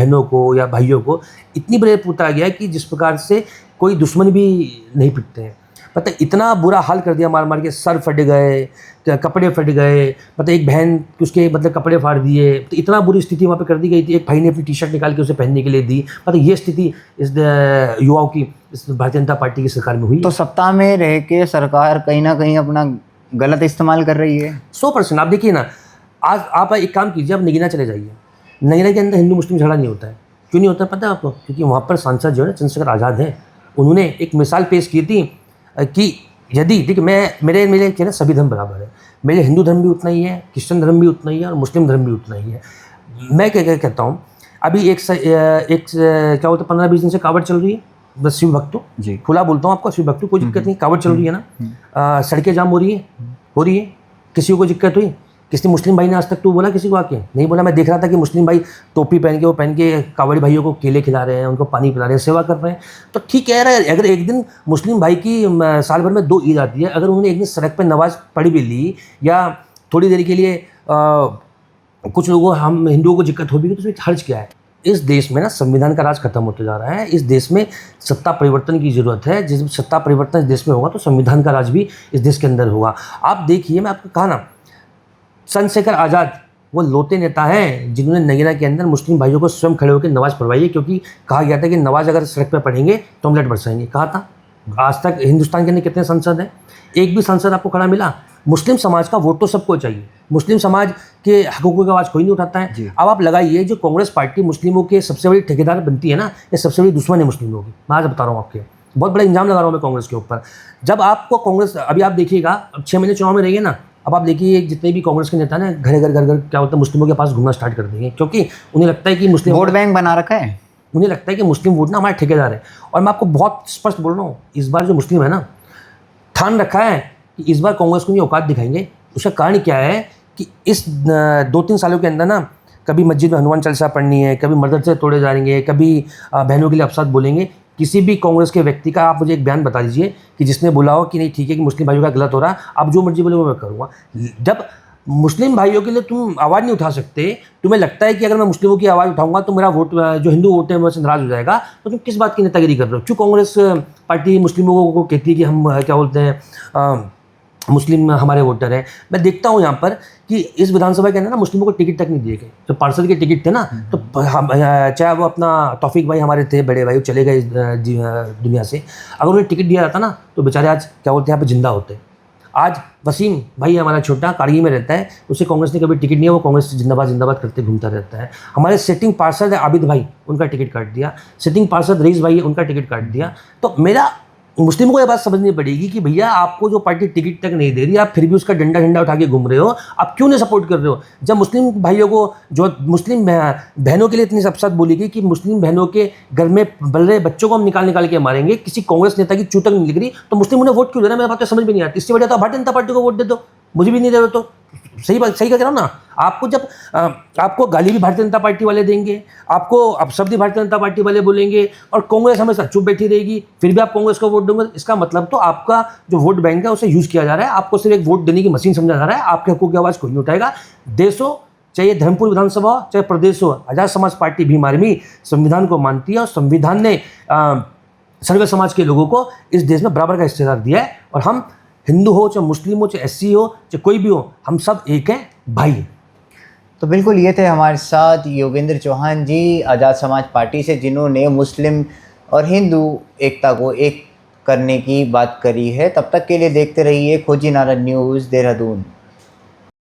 बहनों को या भाइयों को इतनी बड़े पूता गया कि जिस प्रकार से कोई दुश्मन भी नहीं पिटते हैं। पता है, इतना बुरा हाल कर दिया, मार मार के सर फट गए, कपड़े फट गए, मतलब एक बहन उसके मतलब कपड़े फाड़ दिए, तो इतना बुरी स्थिति वहाँ पे कर दी गई थी। एक भाई ने अपनी टी शर्ट निकाल के उसे पहनने के लिए दी। मतलब ये स्थिति इस युवाओं की इस भारतीय जनता पार्टी की सरकार में हुई। तो सत्ता में रह के सरकार कहीं ना कहीं अपना गलत इस्तेमाल कर रही है। 100%। आप देखिए ना, आज आप एक काम कीजिए, आप नगीना चले जाइए। नगीना के अंदर हिंदू मुस्लिम झगड़ा नहीं होता है। क्यों नहीं होता पता है आपको? क्योंकि वहाँ पर सांसद जो है चंद्रशेखर आज़ाद हैं, उन्होंने एक मिसाल पेश की थी कि यदि ठीक मेरे कहना सभी धर्म बराबर है। मेरे हिंदू धर्म भी उतना ही है, क्रिश्चियन धर्म भी उतना ही है और मुस्लिम धर्म भी उतना ही है। मैं क्या कहता हूँ, अभी एक क्या होता है, 15-20 दिन से कावड़ चल रही है, बस शिव भक्तों जी, खुला बोलता हूँ आपको, शिव भक्तों कोई दिक्कत नहीं, कावड़ चल रही है ना, सड़कें जाम हो रही है, किसी को दिक्कत हुई? किसी मुस्लिम भाई ने आज तक तो बोला किसी को आके? नहीं बोला। मैं देख रहा था कि मुस्लिम भाई टोपी पहन के कावड़ी भाइयों को केले खिला रहे हैं, उनको पानी पिला रहे हैं, सेवा कर रहे हैं। तो ठीक कह रहा है, अगर एक दिन मुस्लिम भाई की साल भर में 2 ईद आती है, अगर उन्होंने एक दिन सड़क पर नमाज पढ़ भी ली या थोड़ी देर के लिए कुछ लोगों हम हिंदुओं को दिक्कत हो भी, तो उसमें हर्ज क्या है? इस देश में ना संविधान का राज खत्म होते जा रहा है। इस देश में सत्ता परिवर्तन की ज़रूरत है। जिस सत्ता परिवर्तन इस देश में होगा तो संविधान का राज भी इस देश के अंदर होगा। आप देखिए, मैं आपको कहा ना, चंद्रशेखर आज़ाद वो लोते नेता हैं जिन्होंने नगीना के अंदर मुस्लिम भाइयों को स्वयं खड़े होकर नमाज़ पढ़वाई है, क्योंकि कहा गया था कि नमाज अगर सड़क पर पढ़ेंगे तो ऑमलेट बरसाएंगे। कहा था। आज तक हिंदुस्तान के अंदर कितने सांसद हैं? एक भी सांसद आपको खड़ा मिला? मुस्लिम समाज का वोट तो सबको चाहिए, मुस्लिम समाज के हकूक़ों की आवाज़ कोई नहीं उठाता है। अब आप लगाइए, जो कांग्रेस पार्टी मुस्लिमों के सबसे बड़ी ठेकेदार बनती है ना, ये सबसे बड़ी दुश्मन है मुस्लिमों की। मैं आज बता रहा हूँ आपके, बहुत बड़ा इल्ज़ाम लगा रहा हूँ मैं कांग्रेस के ऊपर। जब आपको कांग्रेस, अभी आप देखिएगा, अब 6 महीने चुनाव में रहिए ना, अब आप देखिए जितने भी कांग्रेस के नेता ने घर क्या होता है, मुस्लिमों के पास घूमना स्टार्ट कर देंगे, क्योंकि उन्हें लगता है कि मुस्लिम वोट बैंक बना रखा है। उन्हें लगता है कि मुस्लिम वोट ना हमारे ठेकेदार है। और मैं आपको बहुत स्पष्ट बोल रहा हूँ, इस बार जो मुस्लिम है ना, ठान रखा है कि इस बार कांग्रेस को ये औकात दिखाएंगे। उसका कारण क्या है कि इस 2-3 सालों के अंदर ना, कभी मस्जिद में हनुमान चालीसा पढ़नी है, कभी मदरसे तोड़े जाएंगे, कभी बहनों के लिए अपसाद बोलेंगे। किसी भी कांग्रेस के व्यक्ति का आप मुझे एक बयान बता दीजिए कि जिसने बोला हो कि नहीं ठीक है कि मुस्लिम भाइयों का गलत हो रहा है, आप जो मर्जी बोले वो मैं करूँगा। जब मुस्लिम भाइयों के लिए तुम आवाज़ नहीं उठा सकते, तुम्हें लगता है कि अगर मैं मुस्लिमों की आवाज़ उठाऊंगा तो मेरा वोट, जो हिंदू वोट है, मुझसे नाराज़ हो जाएगा, तो तुम किस बात की नेतागिरी कर रहे हो? क्यों कांग्रेस पार्टी मुस्लिमों को कहती है कि हम क्या बोलते हैं, मुस्लिम हमारे वोटर हैं? मैं देखता हूँ यहाँ पर कि इस विधानसभा के अंदर ना मुस्लिमों को टिकट तक नहीं दिए गए। जो पार्षद के टिकट थे ना, तो चाहे वो अपना तौफीक भाई हमारे थे, बड़े भाई, वो चले गए दुनिया से, अगर उन्हें टिकट दिया जाता ना तो बेचारे आज क्या बोलते हैं यहाँ पे जिंदा होते। आज वसीम भाई हमारा छोटा कारगिल में रहता है, उसे कांग्रेस ने कभी टिकट नहीं है, वो कांग्रेस से जिंदाबाद करते घूमता रहता है। हमारे सिटिंग पार्षद है आबिद भाई, उनका टिकट काट दिया। सिटिंग पार्षद रईस भाई है, उनका टिकट काट दिया। तो मेरा मुस्लिमों को ये बात समझनी पड़ेगी कि भैया आपको जो पार्टी टिकट तक नहीं दे रही, आप फिर भी उसका डंडा उठा के घूम रहे हो। आप क्यों नहीं सपोर्ट कर रहे हो? जब मुस्लिम भाइयों को, जो मुस्लिम बहनों के लिए इतनी अपशब्द बोली गई कि मुस्लिम बहनों के घर में बल रहे बच्चों को हम निकाल के मारेंगे, किसी कांग्रेस नेता की चूतक नहीं लिख रही, तो मुस्लिम उन्हें वोट क्यों दे रहा है? मेरी बात तो समझ में नहीं आती। इससे बढ़िया तो भारतीय जनता पार्टी को वोट दे दो, मुझे भी नहीं दे रहे तो सही कह रहा हूँ ना। आपको जब आपको गाली भी भारतीय जनता पार्टी वाले देंगे, आपको अपशब्द भी भारतीय जनता पार्टी वाले बोलेंगे, और कांग्रेस हमेशा चुप बैठी रहेगी, फिर भी आप कांग्रेस को वोट दोगे। इसका मतलब तो आपका जो वोट बैंक है उसे यूज़ किया जा रहा है, आपको सिर्फ एक वोट देने की मशीन समझा जा रहा है। आपके हकूक़ की आवाज़ कोई नहीं उठाएगा। देश हो, चाहे धर्मपुर विधानसभा हो, चाहे प्रदेश हो, आज़ाद समाज पार्टी भीम आर्मी संविधान को मानती है, और संविधान ने सर्व समाज के लोगों को इस देश में बराबर का हिस्सेदार दिया है। और हम हिंदू हो, चाहे मुस्लिम हो, चाहे एससी हो, चाहे कोई भी हो, हम सब एक हैं भाई। तो बिल्कुल ये थे हमारे साथ योगेंद्र चौहान जी, आज़ाद समाज पार्टी से, जिन्होंने मुस्लिम और हिंदू एकता को एक करने की बात करी है। तब तक के लिए देखते रहिए खोजी नारा न्यूज़, देहरादून।